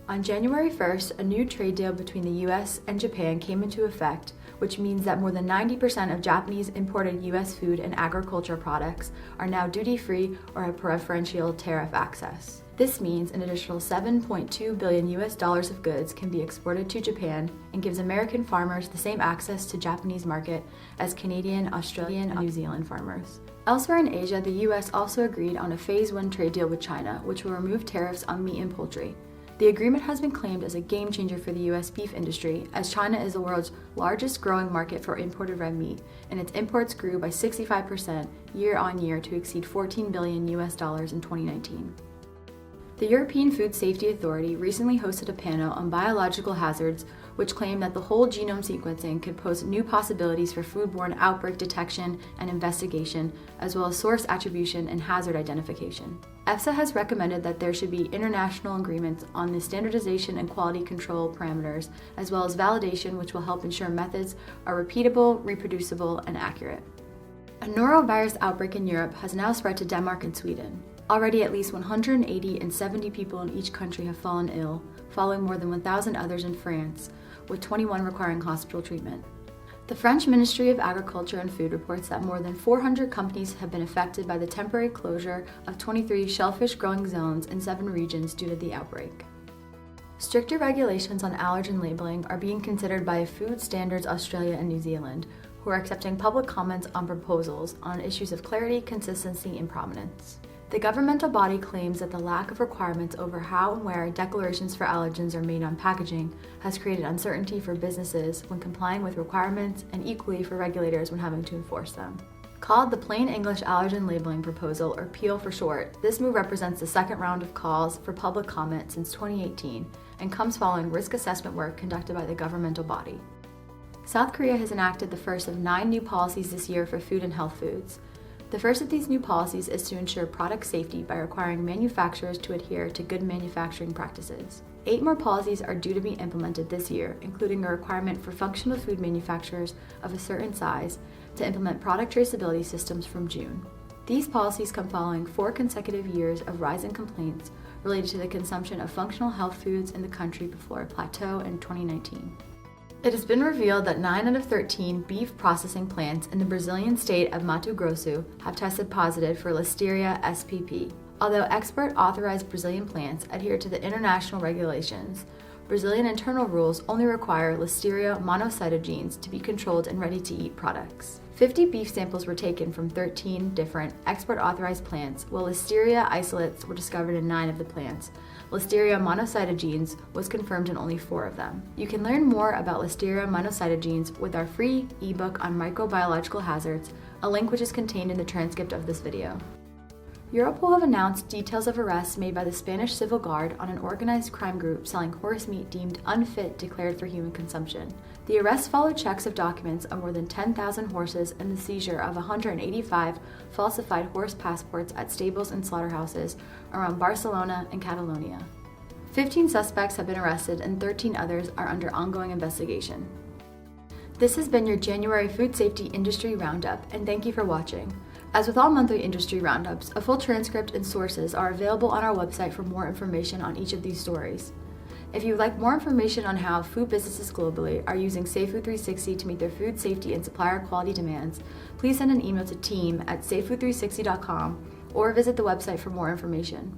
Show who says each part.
Speaker 1: On January 1st, a new trade deal between the US and Japan came into effect, which means that more than 90% of Japanese imported US food and agriculture products are now duty-free or have preferential tariff access. This means an additional $7.2 billion of goods can be exported to Japan and gives American farmers the same access to Japanese market as Canadian, Australian, and New Zealand farmers. Elsewhere in Asia, the US also agreed on a Phase 1 trade deal with China, which will remove tariffs on meat and poultry. The agreement has been claimed as a game changer for the US beef industry, as China is the world's largest growing market for imported red meat, and its imports grew by 65% year on year to exceed $14 billion in 2019. The European Food Safety Authority recently hosted a panel on biological hazards, which claimed that the whole genome sequencing could pose new possibilities for foodborne outbreak detection and investigation, as well as source attribution and hazard identification. EFSA has recommended that there should be international agreements on the standardization and quality control parameters, as well as validation, which will help ensure methods are repeatable, reproducible, and accurate. A norovirus outbreak in Europe has now spread to Denmark and Sweden. Already at least 170 people in each country have fallen ill, following more than 1,000 others in France, with 21 requiring hospital treatment. The French Ministry of Agriculture and Food reports that more than 400 companies have been affected by the temporary closure of 23 shellfish growing zones in 7 regions due to the outbreak. Stricter regulations on allergen labeling are being considered by Food Standards Australia and New Zealand, who are accepting public comments on proposals on issues of clarity, consistency, and prominence. The governmental body claims that the lack of requirements over how and where declarations for allergens are made on packaging has created uncertainty for businesses when complying with requirements and equally for regulators when having to enforce them. Called the Plain English Allergen Labeling Proposal, or PEAL for short, this move represents the second round of calls for public comment since 2018 and comes following risk assessment work conducted by the governmental body. South Korea has enacted the first of 9 new policies this year for food and health foods. The first of these new policies is to ensure product safety by requiring manufacturers to adhere to good manufacturing practices. 8 more policies are due to be implemented this year, including a requirement for functional food manufacturers of a certain size to implement product traceability systems from June. These policies come following 4 consecutive years of rising complaints related to the consumption of functional health foods in the country before a plateau in 2019. It has been revealed that 9 out of 13 beef processing plants in the Brazilian state of Mato Grosso have tested positive for Listeria spp. Although export-authorized Brazilian plants adhere to the international regulations, Brazilian internal rules only require Listeria monocytogenes to be controlled in ready-to-eat products. 50 beef samples were taken from 13 different export-authorized plants, while Listeria isolates were discovered in 9 of the plants. Listeria monocytogenes was confirmed in only 4 of them. You can learn more about Listeria monocytogenes with our free ebook on microbiological hazards, a link which is contained in the transcript of this video. Europol have announced details of arrests made by the Spanish Civil Guard on an organized crime group selling horse meat deemed unfit declared for human consumption. The arrests followed checks of documents on more than 10,000 horses and the seizure of 185 falsified horse passports at stables and slaughterhouses around Barcelona and Catalonia. 15 suspects have been arrested and 13 others are under ongoing investigation. This has been your January Food Safety Industry Roundup, and thank you for watching. As with all monthly industry roundups, a full transcript and sources are available on our website for more information on each of these stories. If you would like more information on how food businesses globally are using SafeFood360 to meet their food safety and supplier quality demands, please send an email to team@safefood360.com or visit the website for more information.